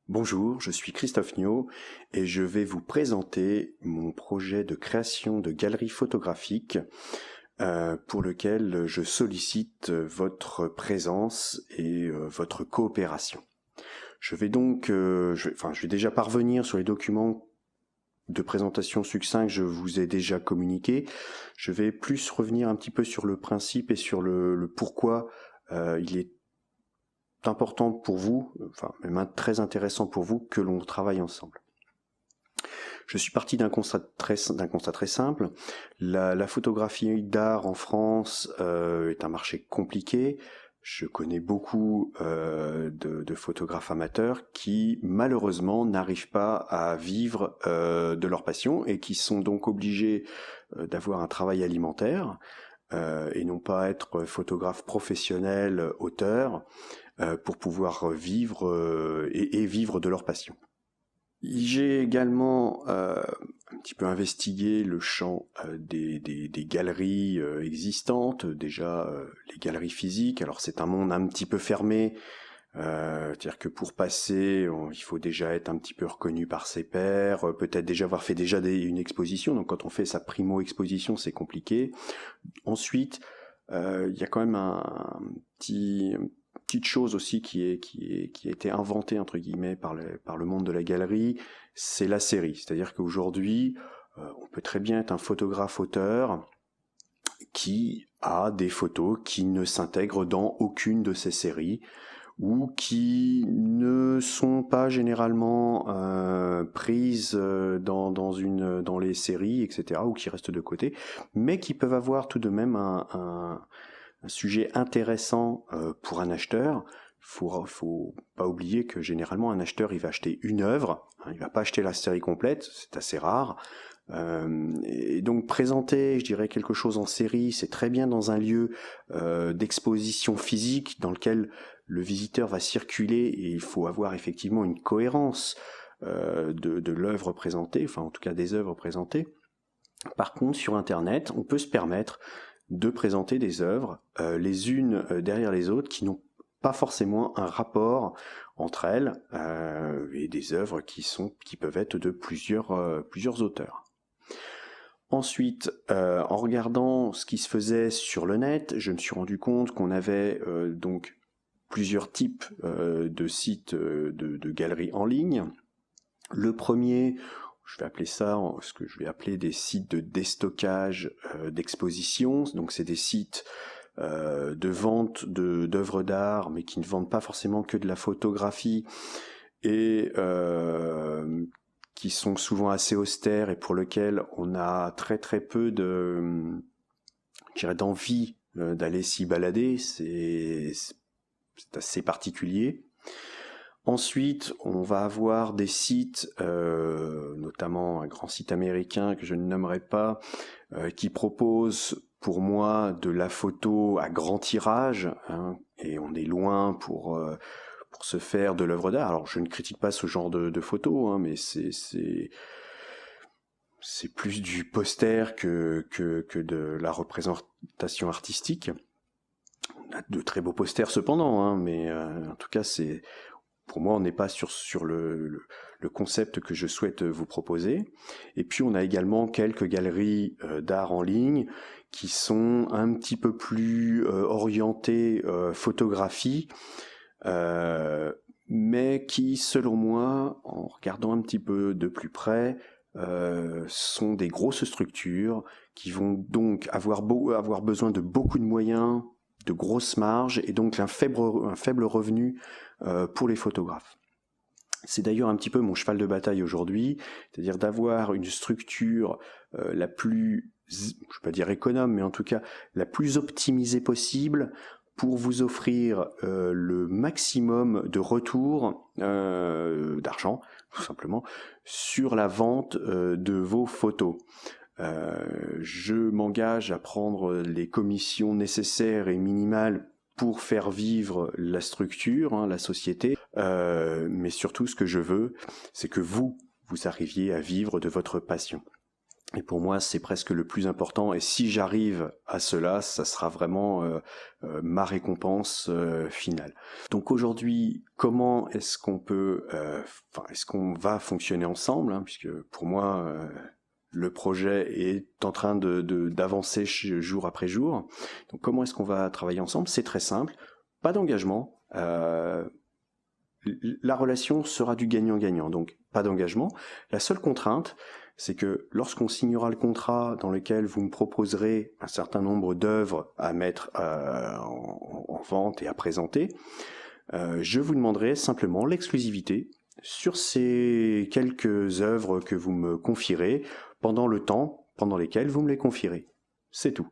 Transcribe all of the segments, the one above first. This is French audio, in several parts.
Bonjour, je suis Christophe Niaud et je vais vous présenter mon projet de création de galerie photographique pour lequel je sollicite votre présence et votre coopération. Je vais donc, je vais déjà parvenir sur les documents de présentation succinct que je vous ai déjà communiqués. Je vais plus revenir un petit peu sur le principe et sur le pourquoi il est important pour vous, enfin même très intéressant pour vous que l'on travaille ensemble. Je suis parti d'un constat très simple. La photographie d'art en France est un marché compliqué. Je connais beaucoup de photographes amateurs qui malheureusement n'arrivent pas à vivre de leur passion et qui sont donc obligés d'avoir un travail alimentaire et non pas être photographe professionnel, auteur, pour pouvoir vivre et vivre de leur passion. J'ai également un petit peu investigué le champ des galeries existantes, déjà les galeries physiques. Alors c'est un monde un petit peu fermé, c'est-à-dire que pour passer, il faut déjà être un petit peu reconnu par ses pairs, peut-être déjà avoir fait une exposition. Donc quand on fait sa primo-exposition, c'est compliqué. Ensuite, il y a quand même un petite chose aussi qui a été inventée entre guillemets par le monde de la galerie, c'est la série. C'est-à-dire qu'aujourd'hui, on peut très bien être un photographe auteur qui a des photos qui ne s'intègrent dans aucune de ces séries ou qui ne sont pas généralement prises dans les séries, etc., ou qui restent de côté, mais qui peuvent avoir tout de même un sujet intéressant pour un acheteur. Faut pas oublier que généralement un acheteur il va acheter une œuvre, il va pas acheter la série complète, c'est assez rare. Et donc présenter, je dirais, quelque chose en série, c'est très bien dans un lieu d'exposition physique dans lequel le visiteur va circuler et il faut avoir effectivement une cohérence de l'œuvre présentée, enfin en tout cas des œuvres présentées. Par contre, sur Internet, on peut se permettre de présenter des œuvres les unes derrière les autres qui n'ont pas forcément un rapport entre elles et des œuvres qui peuvent être de plusieurs auteurs. Ensuite, en regardant ce qui se faisait sur le net, je me suis rendu compte qu'on avait donc plusieurs types de sites de galeries en ligne. Le premier, je vais appeler ça ce que je vais appeler des sites de déstockage d'exposition. Donc c'est des sites de vente d'œuvres d'art, mais qui ne vendent pas forcément que de la photographie et qui sont souvent assez austères et pour lesquels on a très très peu d'envie d'aller s'y balader. C'est assez particulier. Ensuite, on va avoir des sites, notamment un grand site américain que je ne nommerai pas, qui propose pour moi de la photo à grand tirage, hein, et on est loin pour se faire de l'œuvre d'art. Alors je ne critique pas ce genre de photos, hein, mais c'est plus du poster que de la représentation artistique. On a de très beaux posters cependant, hein, mais en tout cas pour moi, on n'est pas sur le concept que je souhaite vous proposer. Et puis, on a également quelques galeries d'art en ligne qui sont un petit peu plus orientées photographie, mais qui, selon moi, en regardant un petit peu de plus près, sont des grosses structures qui vont donc avoir besoin de beaucoup de moyens, de grosses marges et donc un faible revenu pour les photographes. C'est d'ailleurs un petit peu mon cheval de bataille aujourd'hui, c'est-à-dire d'avoir une structure la plus, je ne vais pas dire économe, mais en tout cas la plus optimisée possible pour vous offrir le maximum de retour d'argent, tout simplement, sur la vente de vos photos. Je m'engage à prendre les commissions nécessaires et minimales pour faire vivre la structure, hein, la société, mais surtout ce que je veux, c'est que vous arriviez à vivre de votre passion. Et pour moi, c'est presque le plus important. Et si j'arrive à cela, ça sera vraiment ma récompense finale. Donc aujourd'hui, comment est-ce qu'on peut, est-ce qu'on va fonctionner ensemble, hein, puisque pour moi, le projet est en train d'avancer jour après jour. Donc comment est-ce qu'on va travailler ensemble? C'est très simple. Pas d'engagement. La relation sera du gagnant-gagnant. Donc pas d'engagement. La seule contrainte, c'est que lorsqu'on signera le contrat dans lequel vous me proposerez un certain nombre d'œuvres à mettre en vente et à présenter, je vous demanderai simplement l'exclusivité sur ces quelques œuvres que vous me confierez pendant le temps pendant lesquels vous me les confierez. C'est tout.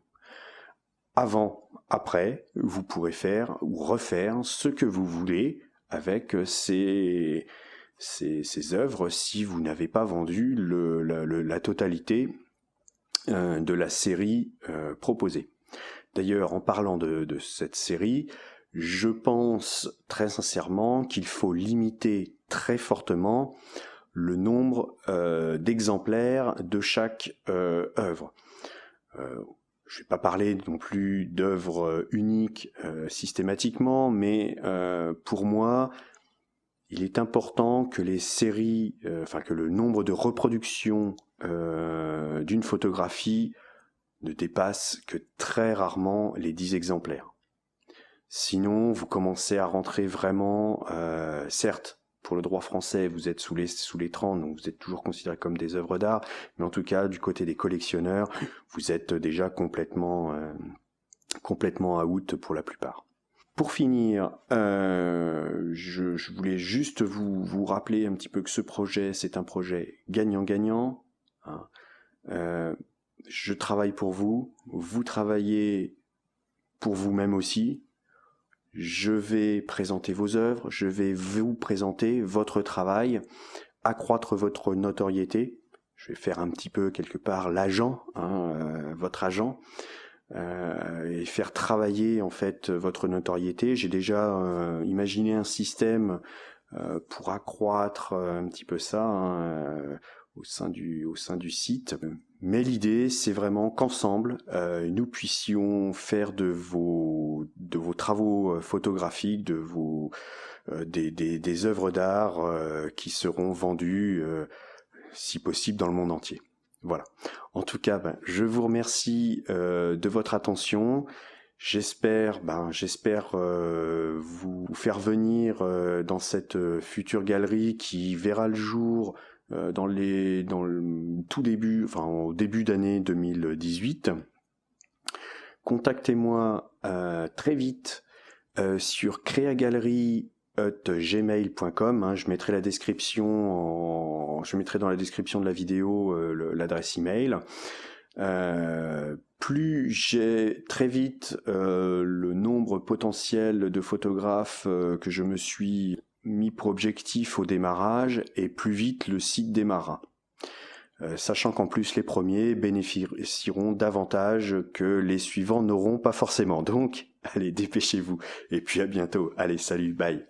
Avant, après, vous pourrez faire ou refaire ce que vous voulez avec ces œuvres si vous n'avez pas vendu la totalité de la série proposée. D'ailleurs, en parlant de cette série, je pense très sincèrement qu'il faut limiter très fortement le nombre d'exemplaires de chaque œuvre. Je ne vais pas parler non plus d'œuvres uniques systématiquement, mais pour moi, il est important que les séries, que le nombre de reproductions d'une photographie ne dépasse que très rarement les 10 exemplaires. Sinon, vous commencez à rentrer vraiment, certes, pour le droit français, vous êtes sous les 30, donc vous êtes toujours considérés comme des œuvres d'art, mais en tout cas, du côté des collectionneurs, vous êtes déjà complètement out pour la plupart. Pour finir, je voulais juste vous rappeler un petit peu que ce projet, c'est un projet gagnant-gagnant. Hein. Je travaille pour vous, vous travaillez pour vous-même aussi. Je vais présenter vos œuvres, je vais vous présenter votre travail, accroître votre notoriété. Je vais faire un petit peu quelque part l'agent, votre agent, et faire travailler en fait votre notoriété. J'ai déjà imaginé un système pour accroître un petit peu ça au sein du site. Mais l'idée, c'est vraiment qu'ensemble, nous puissions faire de vos travaux photographiques, des œuvres d'art qui seront vendues, si possible, dans le monde entier. Voilà. En tout cas, je vous remercie de votre attention. J'espère vous faire venir dans cette future galerie qui verra le jour dans le tout début, au début d'année 2018. Contactez-moi très vite sur creagalerie@gmail.com. Je mettrai dans la description de la vidéo l'adresse email. Plus j'ai très vite le nombre potentiel de photographes que je me suis mis pour objectif au démarrage, et plus vite le site démarrera. Sachant qu'en plus les premiers bénéficieront davantage que les suivants n'auront pas forcément. Donc, allez, dépêchez-vous. Et puis à bientôt. Allez, salut, bye.